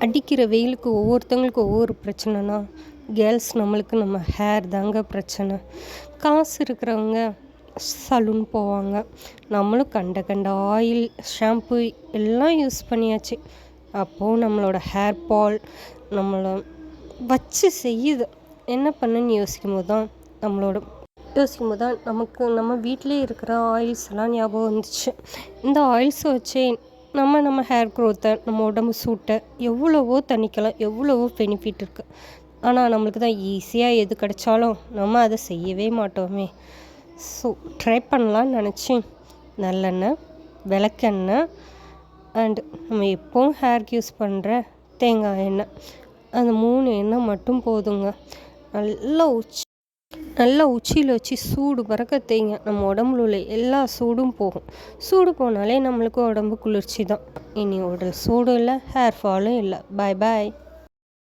அடிக்கிற வெயிலுக்கு ஒவ்வொருத்தவங்களுக்கும் ஒவ்வொரு பிரச்சனைனா, கேர்ள்ஸ் நம்மளுக்கு நம்ம ஹேர் தாங்க பிரச்சனை. காசு இருக்கிறவங்க சலூன் போவாங்க. நம்மளும் கண்ட கண்ட ஆயில், ஷாம்பு எல்லாம் யூஸ் பண்ணியாச்சு. அப்போது நம்மளோட ஹேர் ஃபால் நம்மளை வச்சு செய்யுது. என்ன பண்ணுன்னு யோசிக்கும் போது தான் நமக்கு நம்ம வீட்டிலே இருக்கிற ஆயில்ஸ் எல்லாம் ஞாபகம் வந்துச்சு. இந்த ஆயில்ஸை வச்சே நம்ம ஹேர் க்ரோத்தை, நம்ம உடம்பு சூட்டை எவ்வளவோ தணிக்கலாம், எவ்வளவோ பெனிஃபிட் இருக்குது. ஆனால் நம்மளுக்கு தான் ஈஸியாக எது கிடைச்சாலும் நம்ம அதை செய்யவே மாட்டோமே. ஸோ ட்ரை பண்ணலான்னு நினச்சி நல்லெண்ணெய், விளக்கெண்ணெய் அண்டு நம்ம எப்போவும் ஹேருக்கு யூஸ் பண்ணுற தேங்காய் எண்ணெய், அந்த 3 எண்ணெய் மட்டும் போதுங்க. நல்லா உச்சியில் வச்சு சூடு பறக்க தேய்ங்க. நம்ம உடம்புல உள்ள எல்லா சூடும் போகும். சூடு போனாலே நம்மளுக்கு உடம்பு குளிர்ச்சி தான். இனி உடல் சூடும் இல்லை, ஹேர் ஃபாலும் இல்லை. பாய் பாய்.